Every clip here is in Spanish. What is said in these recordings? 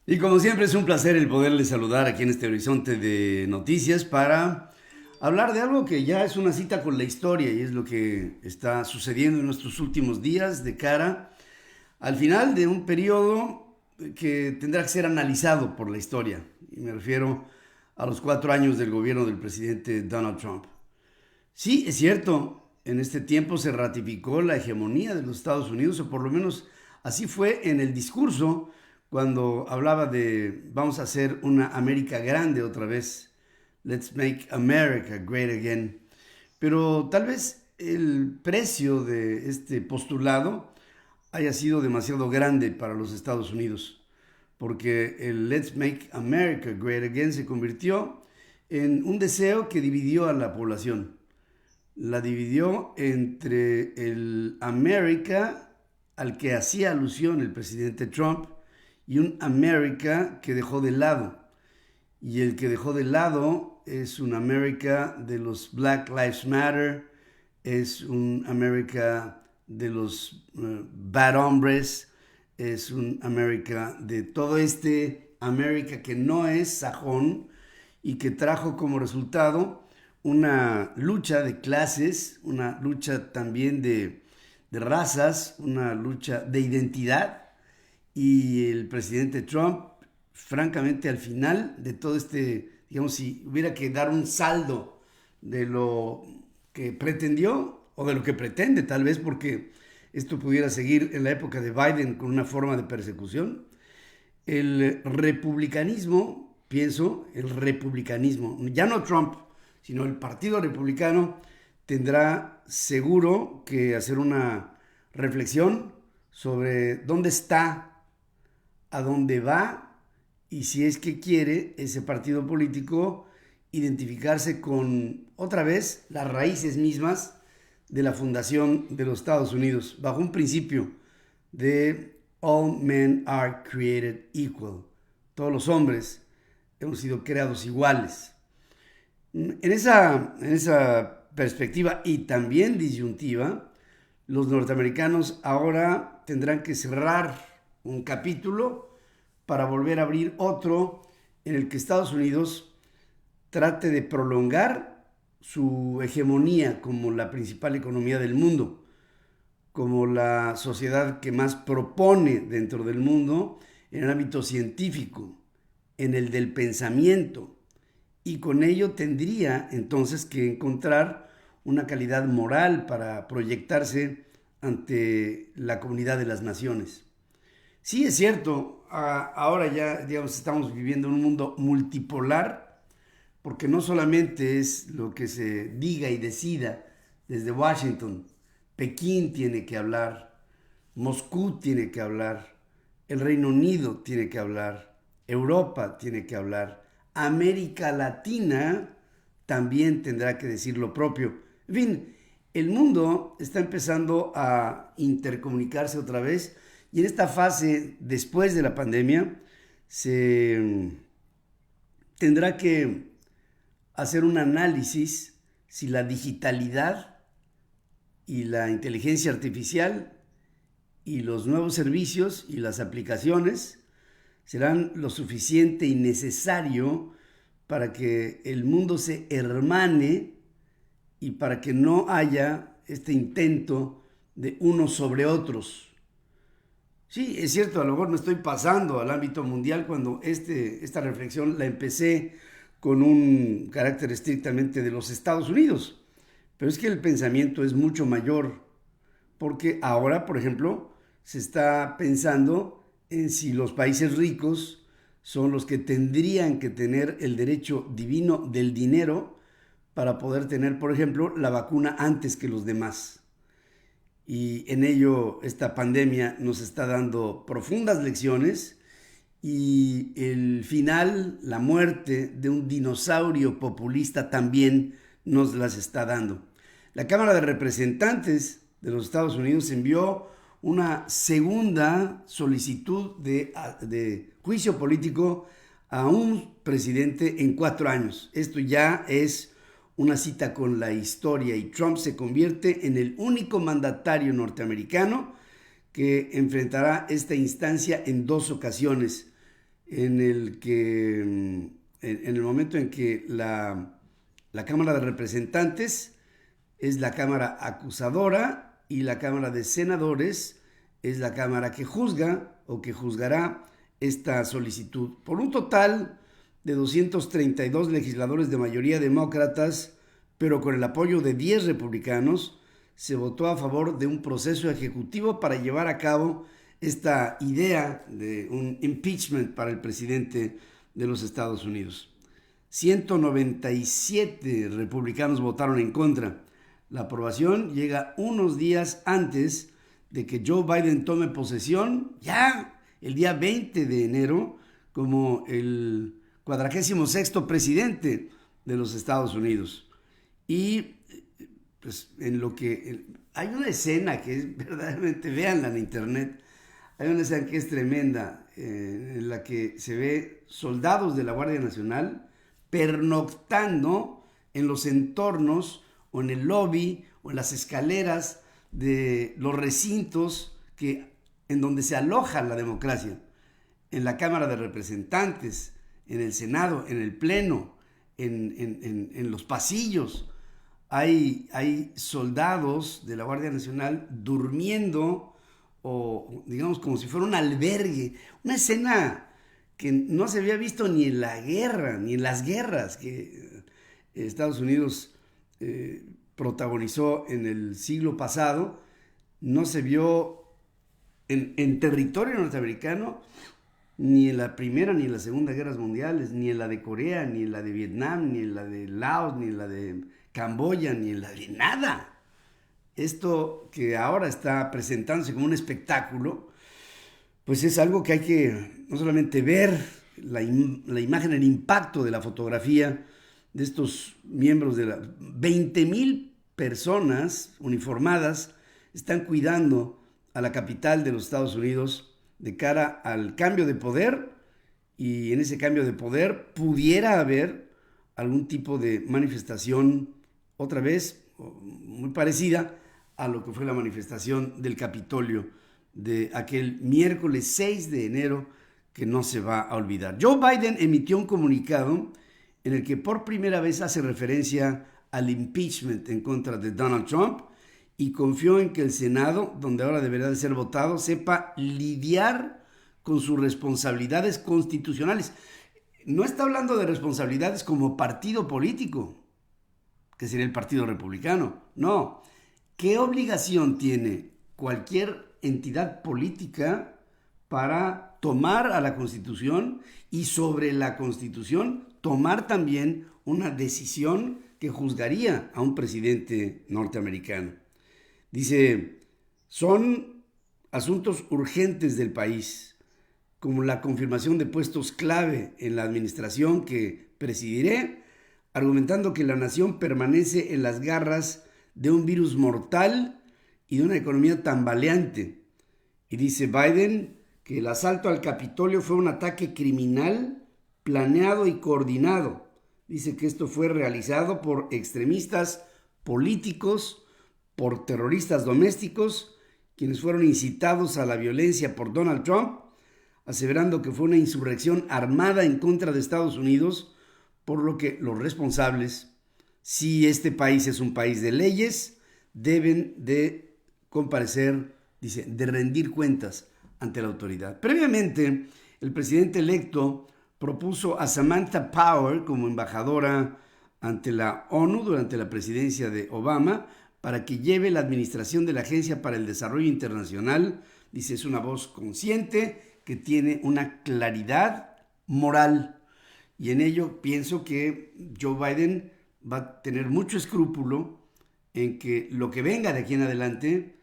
Y como siempre es un placer el poderle saludar aquí en este horizonte de noticias para hablar de algo que ya es una cita con la historia y es lo que está sucediendo en nuestros últimos días de cara al final de un periodo que tendrá que ser analizado por la historia. Y me refiero a los 4 años del gobierno del presidente Donald Trump. Sí, es cierto, en este tiempo se ratificó la hegemonía de los Estados Unidos, o por lo menos así fue en el discurso cuando hablaba de vamos a hacer una América grande otra vez, let's make America great again. Pero tal vez el precio de este postulado haya sido demasiado grande para los Estados Unidos, porque el Let's Make America Great Again se convirtió en un deseo que dividió a la población. La dividió entre el América al que hacía alusión el presidente Trump y un América que dejó de lado. Y el que dejó de lado es un América de los Black Lives Matter, es un América de los bad hombres, es un América de todo este América que no es sajón y que trajo como resultado una lucha de clases, una lucha también de razas, una lucha de identidad. Y el presidente Trump, francamente, al final de todo este, digamos, si hubiera que dar un saldo de lo que pretendió o de lo que pretende, tal vez porque esto pudiera seguir en la época de Biden con una forma de persecución, el republicanismo, pienso, el republicanismo, ya no Trump, sino el Partido Republicano, tendrá seguro que hacer una reflexión sobre dónde está, a dónde va y si es que quiere ese partido político identificarse con otra vez las raíces mismas de la fundación de los Estados Unidos, bajo un principio de all men are created equal. Todos los hombres hemos sido creados iguales. En esa perspectiva y también disyuntiva, los norteamericanos ahora tendrán que cerrar un capítulo para volver a abrir otro en el que Estados Unidos trate de prolongar su hegemonía como la principal economía del mundo, como la sociedad que más propone dentro del mundo en el ámbito científico, en el del pensamiento, y con ello tendría entonces que encontrar una calidad moral para proyectarse ante la comunidad de las naciones. Sí, es cierto, ahora ya digamos, estamos viviendo en un mundo multipolar, porque no solamente es lo que se diga y decida desde Washington, Pekín tiene que hablar, Moscú tiene que hablar, el Reino Unido tiene que hablar, Europa tiene que hablar, América Latina también tendrá que decir lo propio. En fin, el mundo está empezando a intercomunicarse otra vez y en esta fase, después de la pandemia, se tendrá que hacer un análisis si la digitalidad y la inteligencia artificial y los nuevos servicios y las aplicaciones serán lo suficiente y necesario para que el mundo se hermane y para que no haya este intento de unos sobre otros. Sí, es cierto, a lo mejor me estoy pasando al ámbito mundial cuando esta reflexión la empecé con un carácter estrictamente de los Estados Unidos, pero es que el pensamiento es mucho mayor, porque ahora, por ejemplo, se está pensando en si los países ricos son los que tendrían que tener el derecho divino del dinero para poder tener, por ejemplo, la vacuna antes que los demás. Y en ello esta pandemia nos está dando profundas lecciones y el final, la muerte de un dinosaurio populista también nos las está dando. La Cámara de Representantes de los Estados Unidos envió una segunda solicitud de juicio político a un presidente en 4 años. Esto ya es una cita con la historia y Trump se convierte en el único mandatario norteamericano que enfrentará esta instancia en 2 ocasiones, en el momento en que la Cámara de Representantes es la Cámara acusadora y la Cámara de Senadores es la Cámara que juzga o que juzgará esta solicitud. Por un total de 232 legisladores de mayoría demócratas, pero con el apoyo de 10 republicanos, se votó a favor de un proceso ejecutivo para llevar a cabo esta idea de un impeachment para el presidente de los Estados Unidos. 197 republicanos votaron en contra. La aprobación llega unos días antes de que Joe Biden tome posesión, ya el día 20 de enero, como el 46º presidente de los Estados Unidos. Y pues hay una escena que es verdaderamente, véanla en internet, hay una escena que es tremenda, en la que se ve soldados de la Guardia Nacional pernoctando en los entornos o en el lobby o en las escaleras de los recintos en donde se aloja la democracia, en la Cámara de Representantes, en el Senado, en el Pleno, en los pasillos. Hay soldados de la Guardia Nacional durmiendo, o digamos como si fuera un albergue, una escena que no se había visto ni en la guerra, ni en las guerras que Estados Unidos protagonizó en el siglo pasado. No se vio en territorio norteamericano ni en la Primera ni en la Segunda Guerras Mundiales, ni en la de Corea, ni en la de Vietnam, ni en la de Laos, ni en la de Camboya, ni en la de nada. Esto que ahora está presentándose como un espectáculo, pues es algo que hay que no solamente ver la imagen, el impacto de la fotografía de estos miembros de 20,000 personas uniformadas están cuidando a la capital de los Estados Unidos de cara al cambio de poder, y en ese cambio de poder pudiera haber algún tipo de manifestación, otra vez muy parecida a lo que fue la manifestación del Capitolio de aquel miércoles 6 de enero que no se va a olvidar. Joe Biden emitió un comunicado en el que por primera vez hace referencia al impeachment en contra de Donald Trump y confió en que el Senado, donde ahora deberá de ser votado, sepa lidiar con sus responsabilidades constitucionales. No está hablando de responsabilidades como partido político, que sería el Partido Republicano. No. ¿Qué obligación tiene cualquier entidad política para tomar a la Constitución y sobre la Constitución tomar también una decisión que juzgaría a un presidente norteamericano? Dice, son asuntos urgentes del país, como la confirmación de puestos clave en la administración que presidiré, argumentando que la nación permanece en las garras de un virus mortal y de una economía tambaleante. Y dice Biden que el asalto al Capitolio fue un ataque criminal, planeado y coordinado. Dice que esto fue realizado por extremistas políticos, por terroristas domésticos, quienes fueron incitados a la violencia por Donald Trump, aseverando que fue una insurrección armada en contra de Estados Unidos, por lo que los responsables, si este país es un país de leyes, deben de comparecer, dice, de rendir cuentas ante la autoridad. Previamente, el presidente electo propuso a Samantha Power como embajadora ante la ONU durante la presidencia de Obama para que lleve la administración de la Agencia para el Desarrollo Internacional. Dice, es una voz consciente que tiene una claridad moral, y en ello pienso que Joe Biden va a tener mucho escrúpulo en que lo que venga de aquí en adelante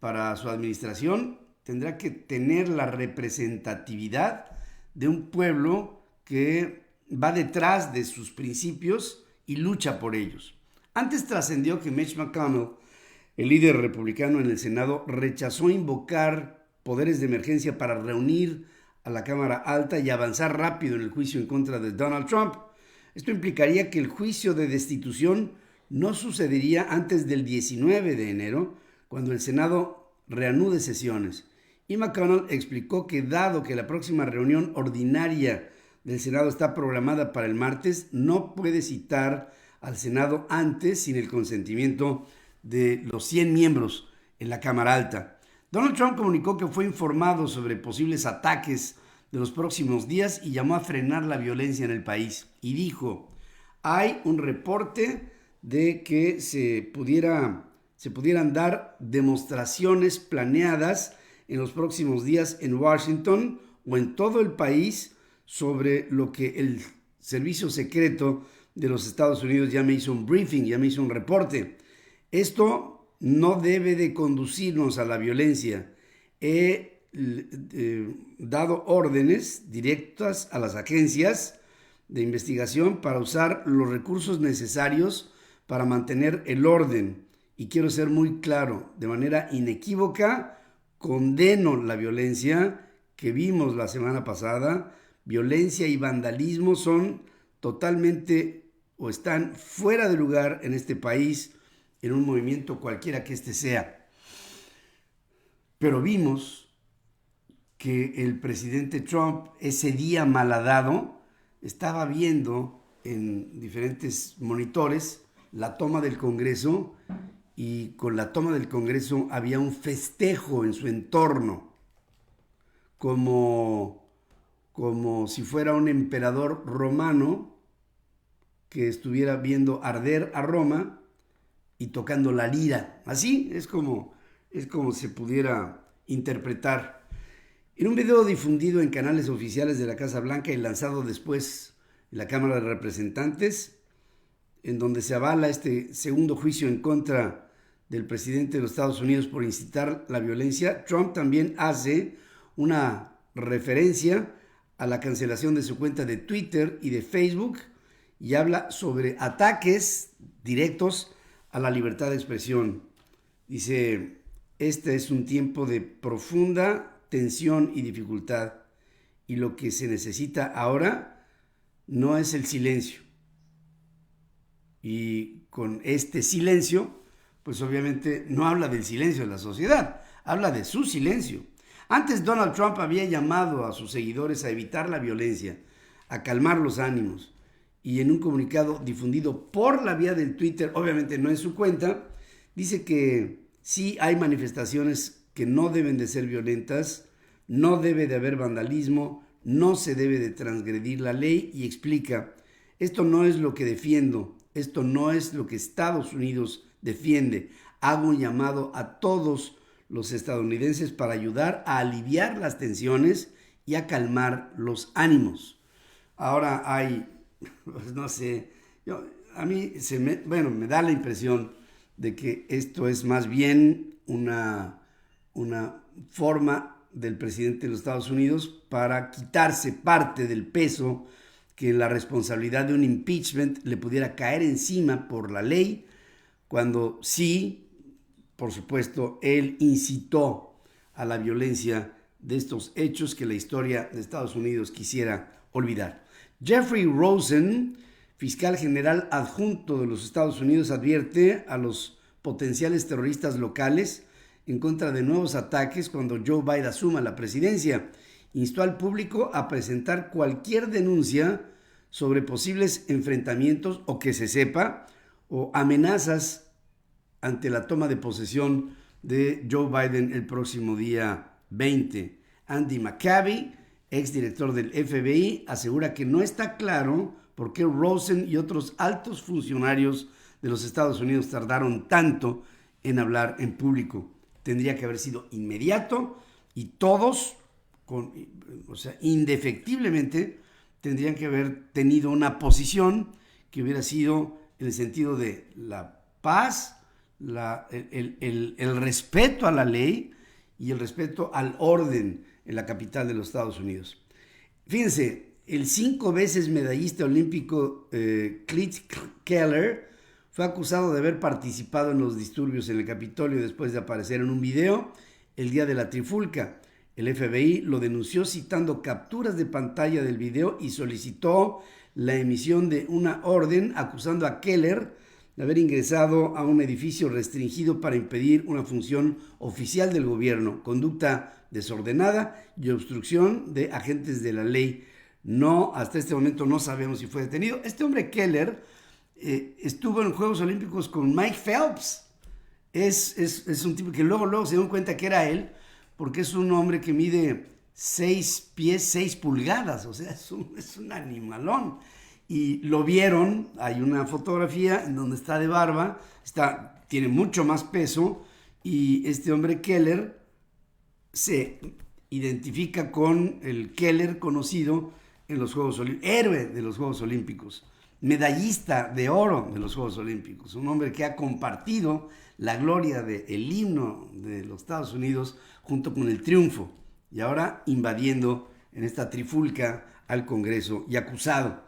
para su administración tendrá que tener la representatividad de un pueblo que va detrás de sus principios y lucha por ellos. Antes trascendió que Mitch McConnell, el líder republicano en el Senado, rechazó invocar poderes de emergencia para reunir a la Cámara Alta y avanzar rápido en el juicio en contra de Donald Trump. Esto implicaría que el juicio de destitución no sucedería antes del 19 de enero, cuando el Senado reanude sesiones, y McConnell explicó que dado que la próxima reunión ordinaria del Senado está programada para el martes, no puede citar al Senado antes sin el consentimiento de los 100 miembros en la Cámara Alta. Donald Trump comunicó que fue informado sobre posibles ataques de los próximos días y llamó a frenar la violencia en el país. Y dijo, hay un reporte de que se pudieran dar demostraciones planeadas en los próximos días en Washington o en todo el país sobre lo que el servicio secreto de los Estados Unidos ya me hizo un briefing, ya me hizo un reporte. Esto no debe de conducirnos a la violencia. He dado órdenes directas a las agencias de investigación para usar los recursos necesarios para mantener el orden. Y quiero ser muy claro, de manera inequívoca, condeno la violencia que vimos la semana pasada. Violencia y vandalismo son totalmente o están fuera de lugar en este país, en un movimiento cualquiera que este sea. Pero vimos que el presidente Trump ese día malhadado estaba viendo en diferentes monitores la toma del Congreso, y con la toma del Congreso había un festejo en su entorno, como si fuera un emperador romano que estuviera viendo arder a Roma y tocando la lira. Así es como se pudiera interpretar. En un video difundido en canales oficiales de la Casa Blanca y lanzado después en la Cámara de Representantes, en donde se avala este segundo juicio en contra del presidente de los Estados Unidos por incitar la violencia, Trump también hace una referencia a la cancelación de su cuenta de Twitter y de Facebook y habla sobre ataques directos a la libertad de expresión. Dice, este es un tiempo de profunda tensión y dificultad, y lo que se necesita ahora no es el silencio. Y con este silencio, pues obviamente no habla del silencio de la sociedad, habla de su silencio. Antes Donald Trump había llamado a sus seguidores a evitar la violencia, a calmar los ánimos, y en un comunicado difundido por la vía del Twitter, obviamente no en su cuenta, dice que sí hay manifestaciones que no deben de ser violentas, no debe de haber vandalismo, no se debe de transgredir la ley, y explica, esto no es lo que defiendo, esto no es lo que Estados Unidos defiende. Hago un llamado a todos los estadounidenses para ayudar a aliviar las tensiones y a calmar los ánimos. Ahora hay, pues no sé, a mí me da la impresión de que esto es más bien una forma del presidente de los Estados Unidos para quitarse parte del peso que la responsabilidad de un impeachment le pudiera caer encima por la ley, cuando sí, por supuesto, él incitó a la violencia de estos hechos que la historia de Estados Unidos quisiera olvidar. Jeffrey Rosen, fiscal general adjunto de los Estados Unidos, advierte a los potenciales terroristas locales en contra de nuevos ataques cuando Joe Biden asuma la presidencia. Instó al público a presentar cualquier denuncia sobre posibles enfrentamientos o que se sepa, o amenazas ante la toma de posesión de Joe Biden el próximo día 20. Andy McCabe, exdirector del FBI, asegura que no está claro por qué Rosen y otros altos funcionarios de los Estados Unidos tardaron tanto en hablar en público. Tendría que haber sido inmediato y todos, indefectiblemente, tendrían que haber tenido una posición que hubiera sido en el sentido de la paz, el respeto a la ley y el respeto al orden en la capital de los Estados Unidos. Fíjense, el 5 veces medallista olímpico Klitsch Keller fue acusado de haber participado en los disturbios en el Capitolio después de aparecer en un video el día de la trifulca. El FBI lo denunció citando capturas de pantalla del video y solicitó la emisión de una orden acusando a Keller de haber ingresado a un edificio restringido para impedir una función oficial del gobierno, conducta desordenada y obstrucción de agentes de la ley. No, hasta este momento no sabemos si fue detenido. Este hombre Keller estuvo en los Juegos Olímpicos con Mike Phelps. Es un tipo que luego se dio cuenta que era él, porque es un hombre que mide 6 pies, 6 pulgadas, o sea, es un animalón. Y lo vieron, hay una fotografía en donde está de barba, tiene mucho más peso, y este hombre Keller se identifica con el Keller conocido en los Juegos Olímpicos, héroe de los Juegos Olímpicos, medallista de oro de los Juegos Olímpicos, un hombre que ha compartido la gloria del himno de los Estados Unidos junto con el triunfo, y ahora invadiendo en esta trifulca al Congreso y acusado.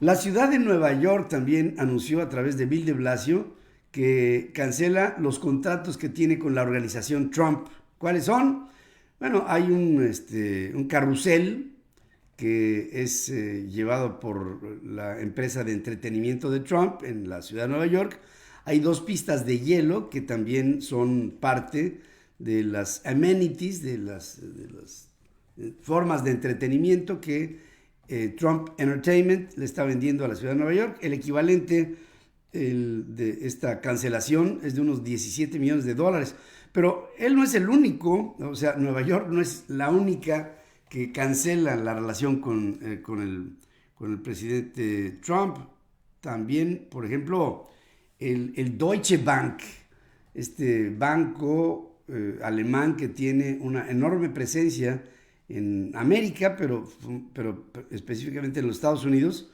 La ciudad de Nueva York también anunció a través de Bill de Blasio que cancela los contratos que tiene con la organización Trump. ¿Cuáles son? Bueno, hay un carrusel que es llevado por la empresa de entretenimiento de Trump en la ciudad de Nueva York. Hay 2 pistas de hielo que también son parte de las amenities, de las formas de entretenimiento que Trump Entertainment le está vendiendo a la ciudad de Nueva York. El equivalente de esta cancelación es de unos $17 millones. Pero él no es el único, o sea, Nueva York no es la única que cancela la relación con el presidente Trump. También, por ejemplo, el Deutsche Bank, este banco alemán que tiene una enorme presencia en América, pero específicamente en los Estados Unidos,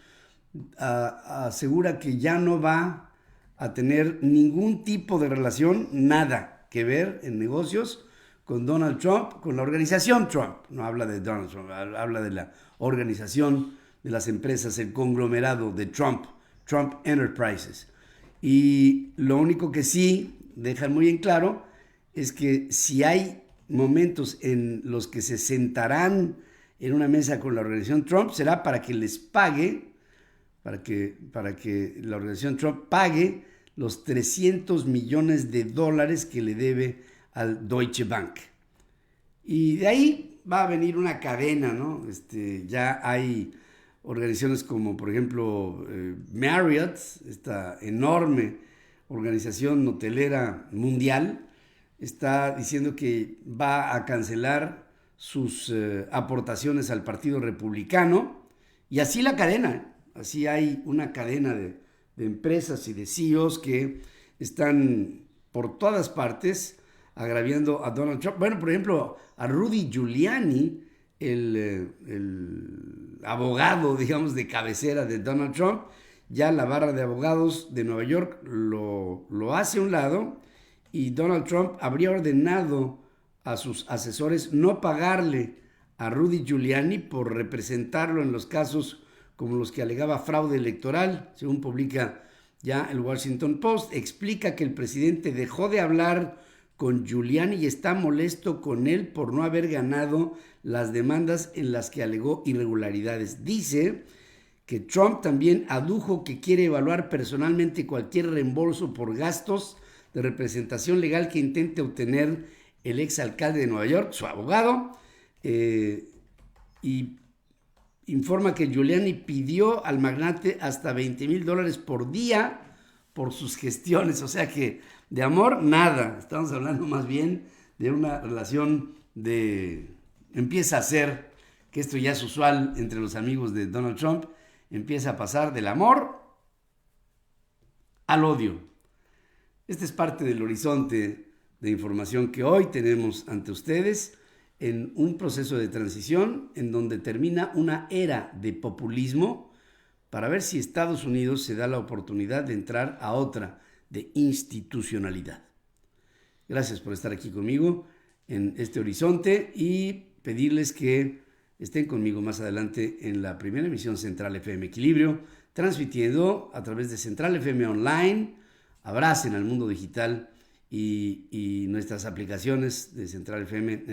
asegura que ya no va a tener ningún tipo de relación, nada que ver en negocios con Donald Trump, con la organización Trump. No habla de Donald Trump, habla de la organización de las empresas, el conglomerado de Trump, Trump Enterprises. Y lo único que sí dejan muy en claro es que si hay momentos en los que se sentarán en una mesa con la organización Trump, será para que les pague, para que la organización Trump pague los $300 millones que le debe al Deutsche Bank. Y de ahí va a venir una cadena, ¿no? Ya hay organizaciones como, por ejemplo, Marriott, esta enorme organización hotelera mundial, está diciendo que va a cancelar sus aportaciones al Partido Republicano, y así la cadena, así hay una cadena de empresas y de CEOs que están por todas partes agraviando a Donald Trump. Bueno, por ejemplo, a Rudy Giuliani, el abogado, digamos, de cabecera de Donald Trump, ya la barra de abogados de Nueva York lo hace a un lado, y Donald Trump habría ordenado a sus asesores no pagarle a Rudy Giuliani por representarlo en los casos como los que alegaba fraude electoral. Según publica ya el Washington Post, explica que el presidente dejó de hablar con Giuliani y está molesto con él por no haber ganado las demandas en las que alegó irregularidades. Dice que Trump también adujo que quiere evaluar personalmente cualquier reembolso por gastos de representación legal que intente obtener el exalcalde de Nueva York, su abogado, y informa que Giuliani pidió al magnate hasta $20,000 por día por sus gestiones. O sea que de amor, nada. Estamos hablando más bien de una relación empieza a ser, que esto ya es usual entre los amigos de Donald Trump, empieza a pasar del amor al odio. Este es parte del horizonte de información que hoy tenemos ante ustedes en un proceso de transición en donde termina una era de populismo para ver si Estados Unidos se da la oportunidad de entrar a otra de institucionalidad. Gracias por estar aquí conmigo en este horizonte y pedirles que estén conmigo más adelante en la primera emisión Central FM Equilibrio, transmitiendo a través de Central FM Online. Abracen al mundo digital y nuestras aplicaciones de Central FM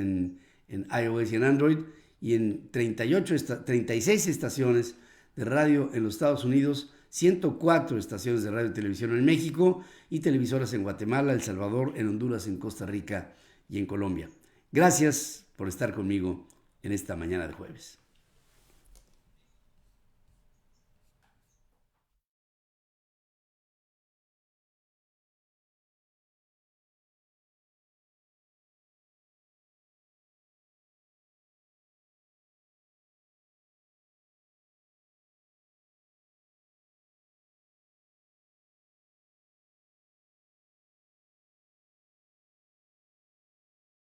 en iOS y en Android, y en 36 estaciones de radio en los Estados Unidos, 104 estaciones de radio y televisión en México y televisoras en Guatemala, El Salvador, en Honduras, en Costa Rica y en Colombia. Gracias por estar conmigo en esta mañana de jueves.